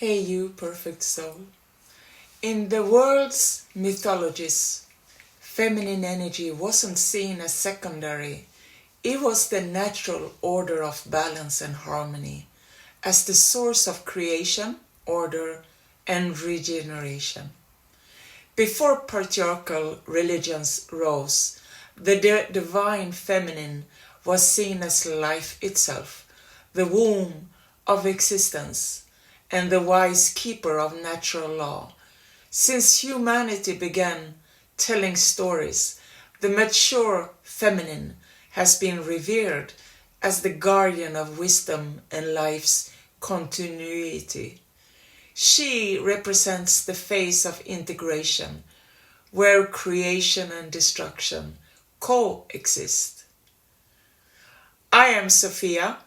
Hey you, perfect soul. In the world's mythologies, feminine energy wasn't seen as secondary. It was the natural order of balance and harmony, as the source of creation, order, and regeneration. Before patriarchal religions rose, the divine feminine was seen as life itself, the womb of existence, and the wise keeper of natural law. Since humanity began telling stories, the mature feminine has been revered as the guardian of wisdom and life's continuity. She represents the phase of integration, where creation and destruction coexist. I am Sophia,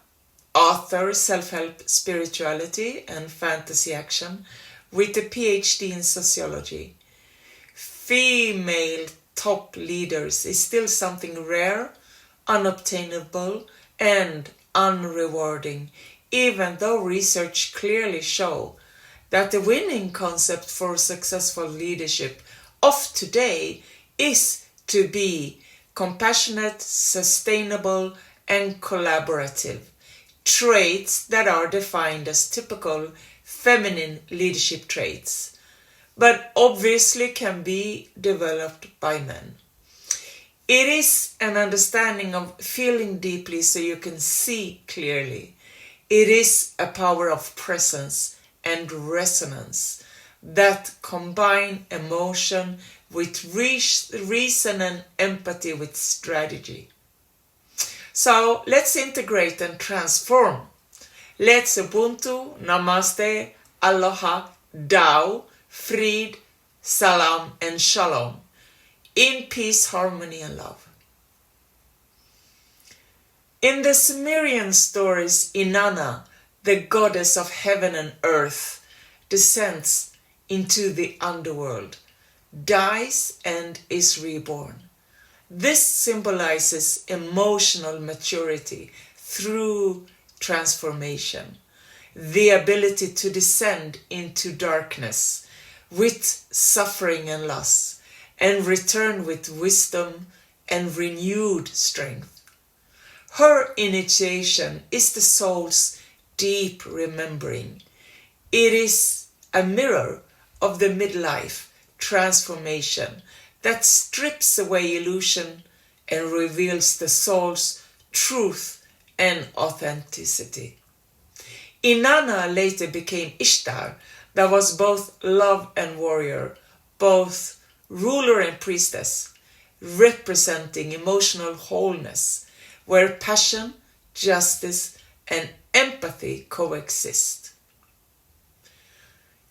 author, self-help, spirituality, and fantasy action, with a PhD in sociology. Female top leaders is still something rare, unobtainable, and unrewarding, even though research clearly shows that the winning concept for successful leadership of today is to be compassionate, sustainable, and collaborative, traits that are defined as typical feminine leadership traits, but obviously can be developed by men. It is an understanding of feeling deeply so you can see clearly. It is a power of presence and resonance that combine emotion with reason and empathy with strategy. So let's integrate and transform. Let's Ubuntu, Namaste, Aloha, Tao, Frid, Salam, and Shalom. In peace, harmony, and love. In the Sumerian stories, Inanna, the goddess of heaven and earth, descends into the underworld, dies, and is reborn. This symbolizes emotional maturity through transformation, the ability to descend into darkness with suffering and loss, and return with wisdom and renewed strength. Her initiation is the soul's deep remembering. It is a mirror of the midlife transformation that strips away illusion and reveals the soul's truth and authenticity. Inanna later became Ishtar, that was both love and warrior, both ruler and priestess, representing emotional wholeness, where passion, justice, and empathy coexist.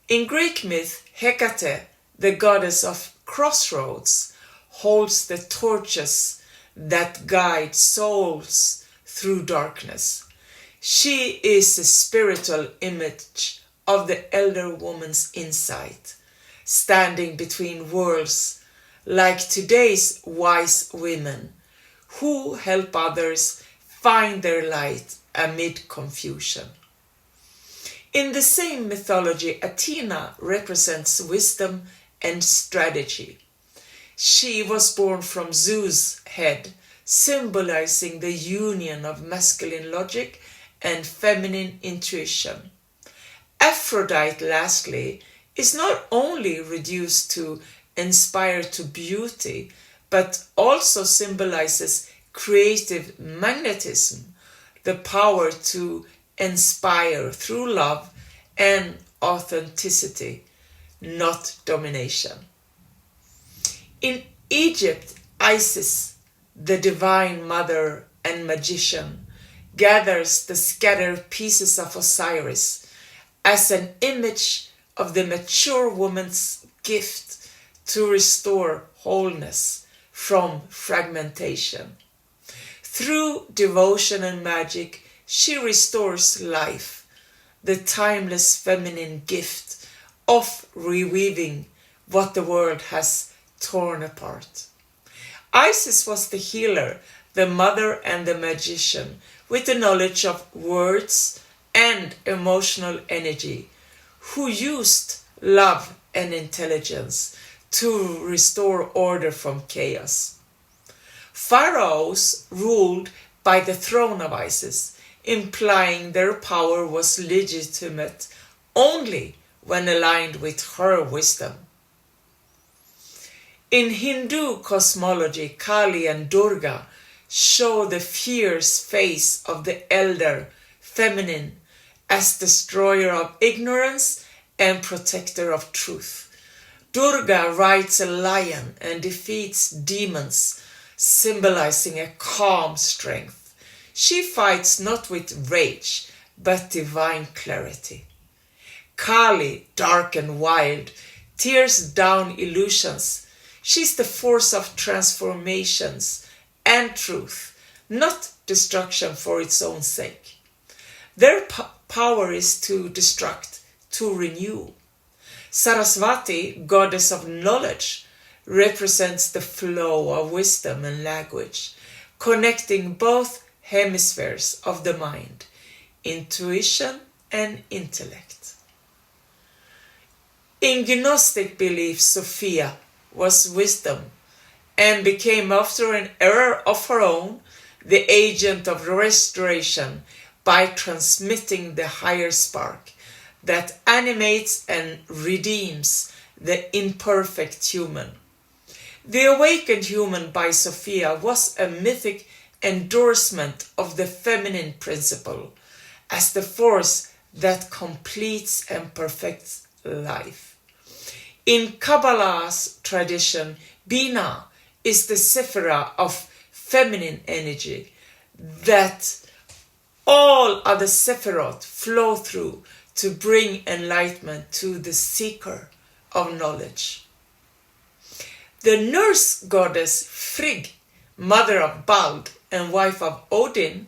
In Greek myth, Hecate, the goddess of crossroads, holds the torches that guide souls through darkness. She is a spiritual image of the elder woman's insight, standing between worlds like today's wise women who help others find their light amid confusion. In the same mythology, Athena represents wisdom and strategy. She was born from Zeus' head, symbolizing the union of masculine logic and feminine intuition. Aphrodite, lastly, is not only reduced to inspire to beauty, but also symbolizes creative magnetism, the power to inspire through love and authenticity, not domination. In Egypt, Isis, the divine mother and magician, gathers the scattered pieces of Osiris as an image of the mature woman's gift to restore wholeness from fragmentation. Through devotion and magic, she restores life, the timeless feminine gift of reweaving what the world has torn apart. Isis was the healer, the mother and the magician, with the knowledge of words and emotional energy, who used love and intelligence to restore order from chaos. Pharaohs ruled by the throne of Isis, implying their power was legitimate only when aligned with her wisdom. In Hindu cosmology, Kali and Durga show the fierce face of the elder feminine as destroyer of ignorance and protector of truth. Durga rides a lion and defeats demons, symbolizing a calm strength. She fights not with rage, but divine clarity. Kali, dark and wild, tears down illusions. She's the force of transformations and truth, not destruction for its own sake. Their power is to destruct, to renew. Saraswati, goddess of knowledge, represents the flow of wisdom and language, connecting both hemispheres of the mind, intuition and intellect. In Gnostic belief, Sophia was wisdom and became, after an era of her own, the agent of restoration by transmitting the higher spark that animates and redeems the imperfect human. The awakened human by Sophia was a mythic endorsement of the feminine principle as the force that completes and perfects life. In Kabbalah's tradition, Bina is the sephira of feminine energy that all other sephirot flow through to bring enlightenment to the seeker of knowledge. The Norse goddess Frigg, mother of Bald and wife of Odin,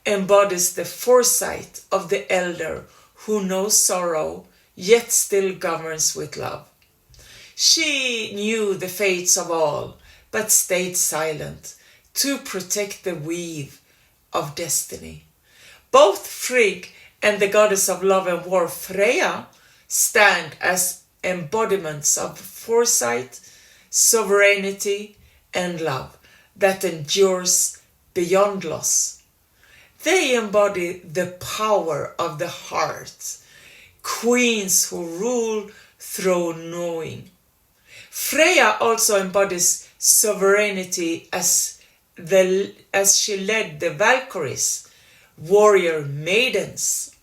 embodies the foresight of the elder who knows sorrow yet still governs with love. She knew the fates of all, but stayed silent to protect the weave of destiny. Both Frigg and the goddess of love and war, Freya, stand as embodiments of foresight, sovereignty, and love that endures beyond loss. They embody the power of the heart, queens who rule through knowing. Freya also embodies sovereignty as she led the Valkyries, warrior maidens.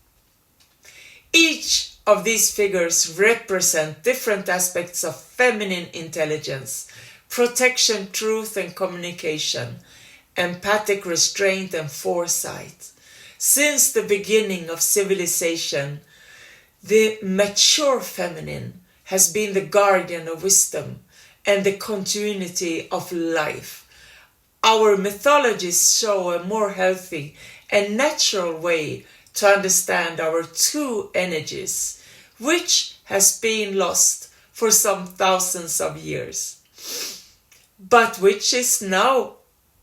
Each of these figures represent different aspects of feminine intelligence, protection, truth and communication, empathic restraint and foresight. Since the beginning of civilization, the mature feminine has been the guardian of wisdom and the continuity of life. Our mythologies show a more healthy and natural way to understand our two energies, which has been lost for some thousands of years, but which is now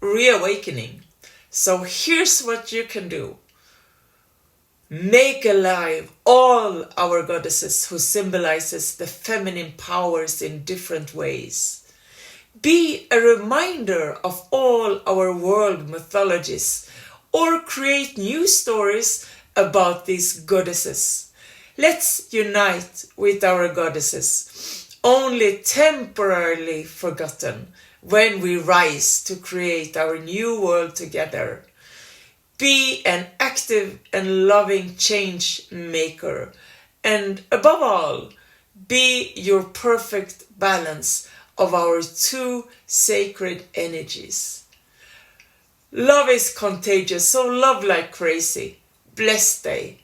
reawakening. So here's what you can do. Make alive all our goddesses who symbolizes the feminine powers in different ways. Be a reminder of all our world mythologies, or create new stories about these goddesses. Let's unite with our goddesses, only temporarily forgotten, when we rise to create our new world together. Be an active and loving change maker, and above all, be your perfect balance of our two sacred energies. Love is contagious, so love like crazy. Blessed day.